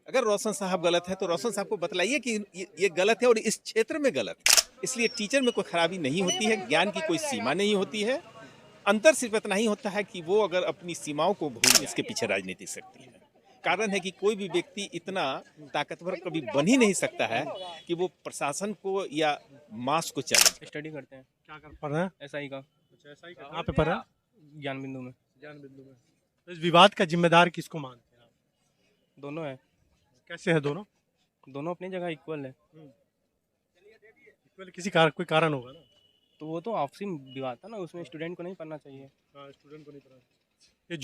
अगर रोशन साहब गलत है तो रोशन साहब को बतलाइए कि ये गलत है और इस क्षेत्र में गलत है। इसलिए टीचर में कोई खराबी नहीं होती है, ज्ञान की कोई सीमा नहीं होती है। अंतर सिर्फ इतना ही होता है कि वो अगर अपनी सीमाओं को भूल इसके पीछे राजनीति शक्ति है। कारण है कि कोई भी व्यक्ति इतना ताकतवर कभी बन ही नहीं सकता है कि वो प्रशासन को या मास को चैलेंज। स्टडी करते हैं। क्या कर पढ़ रहे हैं? एसआई का। अच्छा, ऐसा ही कहाँ पे पढ़ रहे हैं? ज्ञान बिंदु में। ज्ञान बिंदु में। तो इस विवाद का जिम्मेदार किसको मानते हैं आप? दोनों है। कैसे है दोनों? दोनों अपनी जगह इक्वल है। किसी कोई कारण होगा ना। तो वो तो आपसी विवाद था ना, उसमें स्टूडेंट को नहीं पढ़ना चाहिए। हाँ, स्टूडेंट को नहीं पढ़ा। ये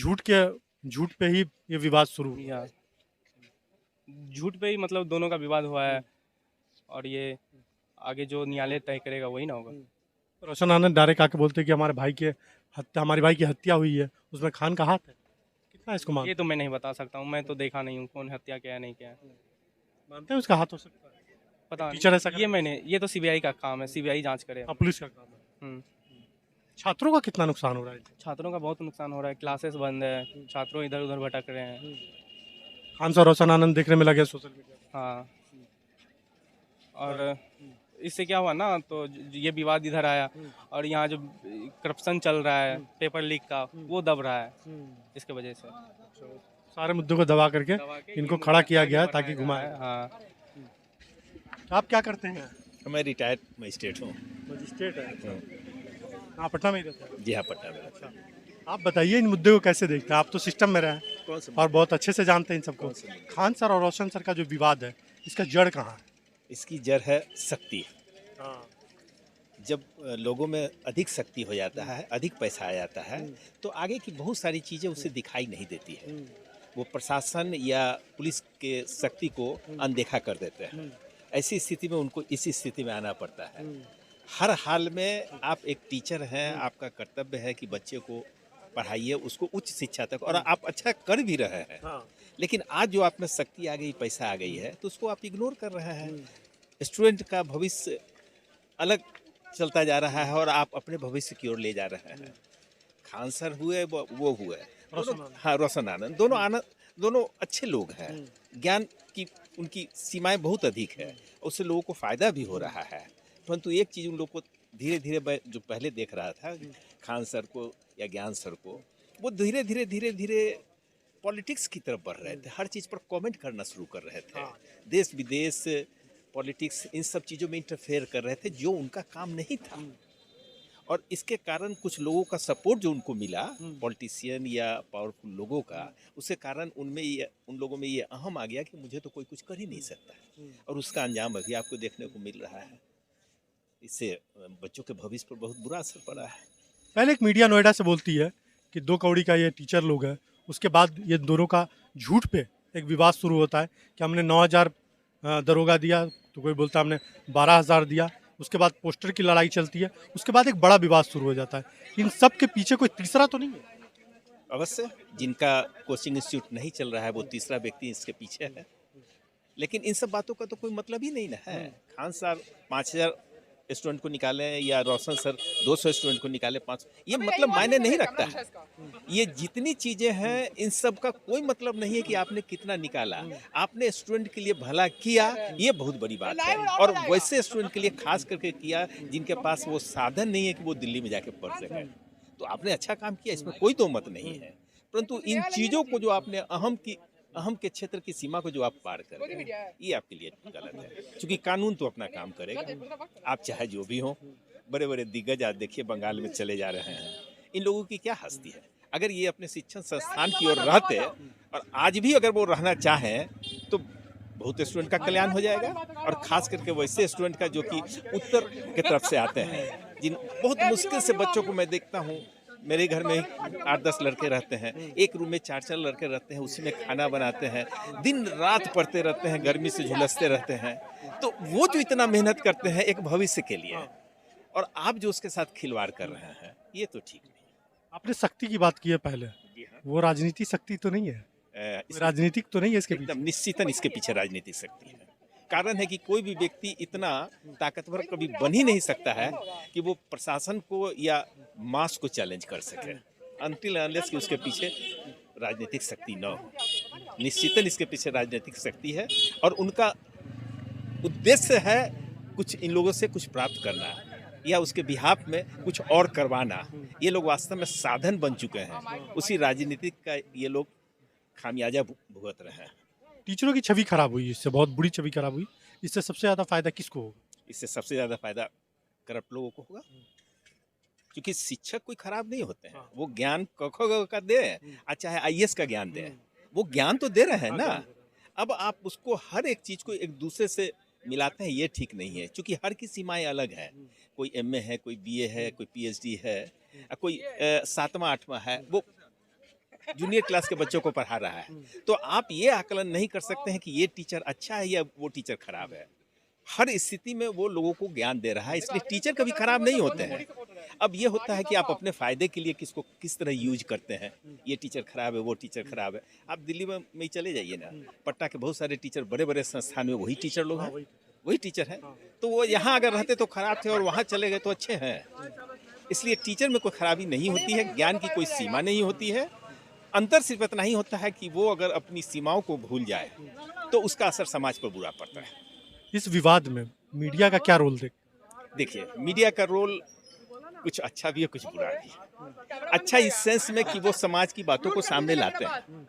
झूठ पे ही ये विवाद शुरू हुआ। या झूठ पे ही मतलब दोनों का विवाद हुआ है, और ये आगे जो न्यायालय तय करेगा वही ना होगा। रोशन आनंद डायरेक्ट आके बोलते हैं कि हमारे भाई की हत्या हुई है, उसमें खान का हाथ है। कितना इसको ये मानते तो मैं नहीं बता सकता हूँ, मैं तो देखा नहीं हूँ कौन हत्या किया है नहीं किया है। हैं उसका हाथ हो सकता है? पता टीचर ऐसा नहीं, ये तो सीबीआई का काम है, सीबीआई जांच करे। हाँ, पुलिस का काम है। हम्म। छात्रों का कितना नुकसान हो रहा है? छात्रों का बहुत नुकसान हो रहा है, क्लासेस बंद है, छात्रों इधर उधर भटक रहे हैं। खान सा रोशन आनंद देखने में लगे सोशल मीडिया। हाँ, और इससे क्या हुआ ना, तो ये विवाद इधर आया, और यहाँ जो करप्शन चल रहा है पेपर लीक का, वो दब रहा है इसके वजह से। सारे मुद्दों को दबा करके इनको खड़ा किया गया है ताकि घुमाए। हाँ। तो आप क्या करते हैं? मैं रिटायर्ड मजिस्ट्रेट हूँ। मजिस्ट्रेट है। हाँ, पटना में ही रहते हैं। जी हाँ, पटना में। अच्छा, आप बताइए इन मुद्दे को कैसे देखते हैं? आप तो सिस्टम में रहे हैं कौन सा और बहुत अच्छे से जानते हैं इन सबको। खान सर और रोशन सर का जो विवाद है, इसका जड़ कहाँ है? इसकी जड़ है शक्ति। हाँ। जब लोगों में अधिक शक्ति हो जाता है, अधिक पैसा आ जाता है, तो आगे की बहुत सारी चीज़ें उसे दिखाई नहीं देती है। वो प्रशासन या पुलिस के शक्ति को अनदेखा कर देते हैं। ऐसी स्थिति में उनको इसी स्थिति में आना पड़ता है। हर हाल में आप एक टीचर हैं, आपका कर्तव्य है कि बच्चे को पढ़ाइए, उसको उच्च शिक्षा तक, और आप अच्छा कर भी रहे हैं। हाँ। लेकिन आज जो आप में शक्ति आ गई, पैसा आ गई है, तो उसको आप इग्नोर कर रहे हैं। स्टूडेंट का भविष्य अलग चलता जा रहा है और आप अपने भविष्य की ओर ले जा रहे हैं। खान सर हुए, वो हुए, हाँ, रोशन आनंद, दोनों अच्छे लोग हैं। ज्ञान की उनकी सीमाएं बहुत अधिक है, उससे लोगों को फायदा भी हो रहा है। परंतु एक चीज़ उन लोगों को धीरे धीरे, जो पहले देख रहा था खान सर को या ज्ञान सर को, वो धीरे धीरे पॉलिटिक्स की तरफ बढ़ रहे थे। हर चीज़ पर कमेंट करना शुरू कर रहे थे। देश विदेश, पॉलिटिक्स, इन सब चीज़ों में इंटरफेयर कर रहे थे, जो उनका काम नहीं था। और इसके कारण कुछ लोगों का सपोर्ट जो उनको मिला, पॉलिटिशियन या पावरफुल लोगों का, उसके कारण उन लोगों में ये अहम आ गया कि मुझे तो कोई कुछ कर ही नहीं सकता। और उसका अंजाम अभी आपको देखने को मिल रहा है। इससे बच्चों के भविष्य पर बहुत बुरा असर पड़ा है। पहले एक मीडिया नोएडा से बोलती है कि 2 कौड़ी का ये टीचर लोग है, उसके बाद ये दोनों का झूठ पे एक विवाद शुरू होता है कि हमने 9,000 दरोगा दिया, तो कोई बोलता है हमने 12,000 दिया। उसके बाद पोस्टर की लड़ाई चलती है, उसके बाद एक बड़ा विवाद शुरू हो जाता है। इन सब के पीछे कोई तीसरा तो नहीं है? अवश्य, जिनका कोचिंग इंस्टीट्यूट नहीं चल रहा है वो तीसरा व्यक्ति इसके पीछे है। लेकिन इन सब बातों का तो कोई मतलब ही नहीं ना है। खान साहब 5,000 स्टूडेंट को निकाले या रोशन सर 200 स्टूडेंट को निकाले 5, ये मतलब मायने नहीं रखता है। ये जितनी चीज़ें हैं, इन सब का कोई मतलब नहीं है कि आपने कितना निकाला। आपने स्टूडेंट के लिए भला किया, ये बहुत बड़ी बात है। और वैसे स्टूडेंट के लिए खास करके किया जिनके पास वो साधन नहीं है कि वो दिल्ली में जाके पढ़ सकें। तो आपने अच्छा काम किया, इसमें कोई तो मत नहीं है। परंतु इन चीज़ों को जो आपने अहम के क्षेत्र की सीमा को जो आप पार कर रहे हैं, ये आपके लिए गलत है। क्योंकि कानून तो अपना काम करेगा। आप चाहे जो भी हो, बड़े बड़े दिग्गज आज देखिए बंगाल में चले जा रहे हैं। इन लोगों की क्या हस्ती है? अगर ये अपने शिक्षण संस्थान की ओर रहते और आज भी अगर वो रहना चाहें, तो बहुत स्टूडेंट का कल्याण हो जाएगा। और खास करके वैसे स्टूडेंट का जो कि उत्तर की तरफ से आते हैं, जिन बहुत मुश्किल से बच्चों को मैं देखता हूँ। मेरे घर में 8-10 लड़के रहते हैं, एक रूम में 4-4 लड़के रहते हैं, उसी में खाना बनाते हैं, दिन रात पढ़ते रहते हैं, गर्मी से झुलसते रहते हैं। तो वो जो इतना मेहनत करते हैं एक भविष्य के लिए, और आप जो उसके साथ खिलवाड़ कर रहे हैं, ये तो ठीक नहीं। आपने शक्ति की बात की है पहले, वो राजनीति शक्ति तो नहीं है? राजनीतिक तो नहीं है इसके पीछे? एकदम निश्चितन इसके पीछे राजनीतिक शक्ति है। कारण है कि कोई भी व्यक्ति इतना ताकतवर कभी बन ही नहीं सकता है कि वो प्रशासन को या मास को चैलेंज कर सके, अनटिल अनलेस कि उसके पीछे राजनीतिक शक्ति न हो। निश्चितन इसके पीछे राजनीतिक शक्ति है और उनका उद्देश्य है कुछ इन लोगों से कुछ प्राप्त करना या उसके बिहाफ में कुछ और करवाना। ये लोग वास्तव में साधन बन चुके हैं, उसी राजनीतिक का ये लोग खामियाजा भुगत रहे हैं। टीचरों की छवि खराब हुई, इससे बहुत बुरी छवि खराब हुई। इससे सबसे ज़्यादा फायदा किसको होगा? इससे सबसे ज़्यादा फायदा करप्ट लोगों को होगा, क्योंकि शिक्षक कोई खराब नहीं होते हैं। वो ज्ञान क ख ग का दे चाहे आईएएस का ज्ञान दे, वो ज्ञान तो दे रहे हैं ना। अब आप उसको हर एक चीज़ को एक दूसरे से मिलाते हैं, ये ठीक नहीं है, क्योंकि हर की सीमाएं अलग हैं। कोई एमए है, कोई बीए है, कोई पीएचडी है, कोई 7वां 8वां है, वो जूनियर क्लास के बच्चों को पढ़ा रहा है। तो आप ये आकलन नहीं कर सकते हैं कि ये टीचर अच्छा है या वो टीचर खराब है। हर स्थिति में वो लोगों को ज्ञान दे रहा है, इसलिए टीचर कभी खराब नहीं होते हैं। अब ये होता है कि आप अपने फायदे के लिए किसको किस तरह यूज करते हैं। ये टीचर खराब है, वो टीचर खराब है। आप दिल्ली में ही चले जाइए ना, पटना के बहुत सारे टीचर बड़े बड़े संस्थान में वही टीचर लोग हैं, वही टीचर हैं। तो वो यहाँ अगर रहते तो खराब थे और वहाँ चले गए तो अच्छे हैं। इसलिए टीचर में कोई खराबी नहीं होती है, ज्ञान की कोई सीमा नहीं होती है। अंतर सिर्फ इतना ही होता है कि वो अगर अपनी सीमाओं को भूल जाए तो उसका असर समाज पर बुरा पड़ता है। इस विवाद में मीडिया का क्या रोल देखिए, मीडिया का रोल कुछ अच्छा भी है, कुछ बुरा भी है। अच्छा इस सेंस में कि वो समाज की बातों को सामने लाते हैं,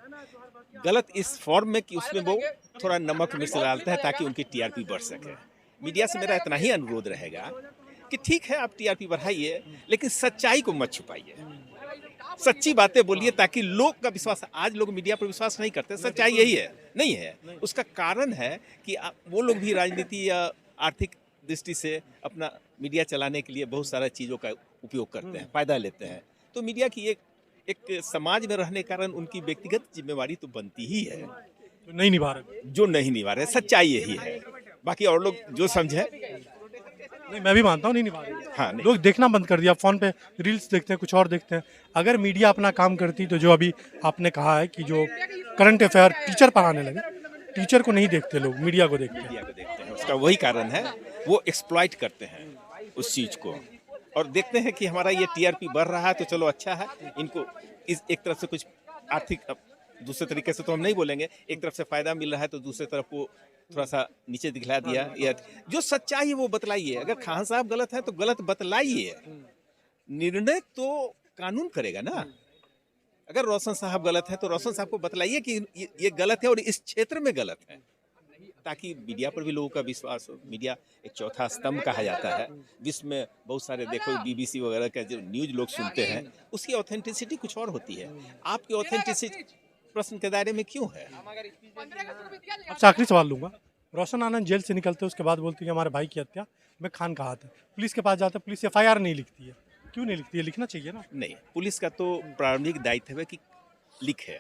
गलत इस फॉर्म में कि उसमें वो थोड़ा नमक मिर्च डालते हैं ताकि उनकी टीआरपी बढ़ सके। मीडिया से मेरा इतना ही अनुरोध रहेगा कि ठीक है, आप टीआरपी बढ़ाइए, लेकिन सच्चाई को मत छुपाइए, सच्ची बातें बोलिए ताकि लोग का विश्वास। आज लोग मीडिया पर विश्वास नहीं करते, सच्चाई यही है, नहीं है। उसका कारण है कि वो लोग भी राजनीति या आर्थिक दृष्टि से अपना मीडिया चलाने के लिए बहुत सारा चीज़ों का उपयोग करते हैं, फायदा लेते हैं। तो मीडिया की एक समाज में रहने के कारण उनकी व्यक्तिगत जिम्मेवारी तो बनती ही है, जो नहीं निभा रहे? जो नहीं निभा रहे। सच्चाई यही है, बाकी और लोग जो समझे। नहीं, मैं भी मानता हूँ नहीं निभा रहे। हाँ, नहीं। लोग देखना बंद कर दिया, फोन पे रील्स देखते हैं, कुछ और देखते हैं। अगर मीडिया अपना काम करती तो जो अभी आपने कहा है कि जो करंट अफेयर टीचर पढ़ाने लगे, टीचर को नहीं देखते लोग, मीडिया को देखते हैं। मीडिया को देखते हैं, उसका वही कारण है, वो एक्सप्लॉइट करते हैं उस चीज़ को और देखते हैं कि हमारा ये टीआरपी बढ़ रहा है तो चलो अच्छा है, इनको इस एक तरफ से कुछ आर्थिक, दूसरे तरीके से तो हम नहीं बोलेंगे, एक तरफ से फायदा मिल रहा है तो दूसरे तरफ को थोड़ा सा नीचे दिखला दिया। या जो सच्चाई है वो बतलाइए। अगर खान साहब गलत है तो गलत बतलाइए, निर्णय तो कानून करेगा ना। अगर रोशन साहब गलत है तो रोशन साहब को बतलाइए कि ये गलत है और इस क्षेत्र में गलत है, ताकि मीडिया पर भी लोगों का विश्वास हो। मीडिया एक चौथा स्तंभ कहा जाता है, जिसमें बहुत सारे देखो बीबीसी वगैरह का जो न्यूज़ लोग सुनते हैं, उसकी ऑथेंटिसिटी कुछ और होती है। आपकी ऑथेंटिसिटी प्रश्न के दायरे में क्यों है? आपसे आखिरी सवाल लूंगा। रोशन आनंद जेल से निकलते उसके बाद बोलते हैं कि हमारे भाई की हत्या में खान का हाथ है। पुलिस के पास जाता है, पुलिस एफआईआर नहीं लिखती है। क्यों नहीं लिखती है? लिखना चाहिए ना। नहीं, पुलिस का तो प्रारंभिक दायित्व है कि लिखे,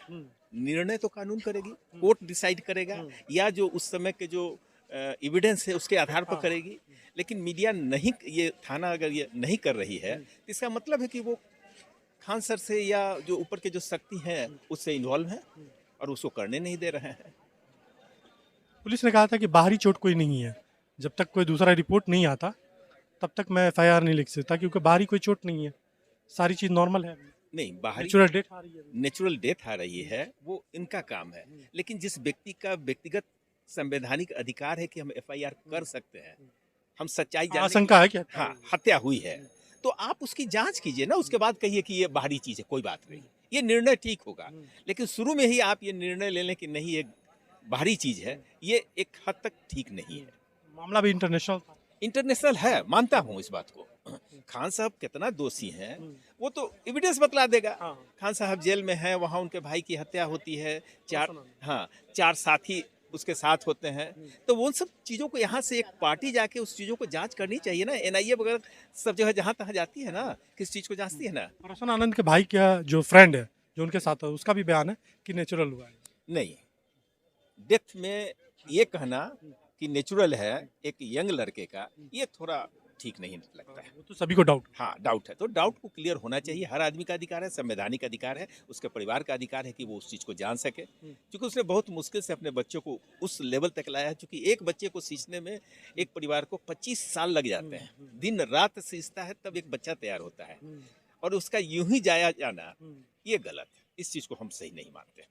निर्णय तो कानून करेगी, कोर्ट डिसाइड करेगा या जो उस समय के जो एविडेंस है उसके आधार पर करेगी। लेकिन मीडिया नहीं, ये थाना अगर ये नहीं कर रही है तो इसका मतलब है कि वो खान सर से या जो ऊपर के जो शक्ति हैं उससे इन्वॉल्व हैं और उसको करने नहीं दे रहे हैं। पुलिस ने कहा था कि बाहरी चोट कोई नहीं है, जब तक कोई दूसरा रिपोर्ट नहीं आता तब तक मैं एफआईआर नहीं लिख सकता, क्योंकि बाहरी कोई चोट नहीं है, सारी चीज़ नॉर्मल है। नहीं, बाहरी नेचुरल डेथ आ रही है, नेचुरल डेथ आ रही है, वो इनका काम है। लेकिन जिस व्यक्ति का व्यक्तिगत संवैधानिक अधिकार है कि हम एफआईआर कर सकते हैं, हम सच्चाई जानने आशंका है कि हाँ हत्या हुई है, तो आप उसकी जांच कीजिए ना, उसके बाद कहिए कि ये बाहरी चीज़ है, कोई बात नहीं, ये निर्णय ठीक होगा। लेकिन शुरू में ही आप ये निर्णय ले लें कि नहीं ये बाहरी चीज़ है, ये एक हद तक ठीक नहीं है। मामला भी इंटरनेशनल था। इंटरनेशनल है, मानता हूँ इस बात को। खान साहब कितना दोषी हैं वो तो एविडेंस बतला देगा। खान साहब जेल में हैं, वहाँ उनके भाई की हत्या होती है, चार साथी उसके साथ होते हैं, तो वो उन सब चीज़ों को यहाँ से एक पार्टी जाके उस चीज़ों को जांच करनी चाहिए ना। एनआईए वगैरह सब जगह जहाँ तहाँ जाती है ना, किस चीज़ को जांचती है ना। रोशन आनंद के भाई का जो फ्रेंड है जो उनके साथ है, उसका भी बयान है कि नेचुरल हुआ है। नहीं, डेथ में ये कहना कि नेचुरल है एक यंग लड़के का, ये थोड़ा ठीक नहीं लगता है। वो तो सभी को डाउट। हाँ, डाउट है, तो डाउट को क्लियर होना चाहिए। हर आदमी का अधिकार है, संवैधानिक अधिकार है, उसके परिवार का अधिकार है कि वो उस चीज़ को जान सके, क्योंकि उसने बहुत मुश्किल से अपने बच्चों को उस लेवल तक लाया है। क्योंकि एक बच्चे को सींचने में एक परिवार को 25 साल लग जाते हैं, दिन रात सींचता है तब एक बच्चा तैयार होता है, और उसका यूं ही जाया जाना ये गलत है। इस चीज़ को हम सही नहीं मानते।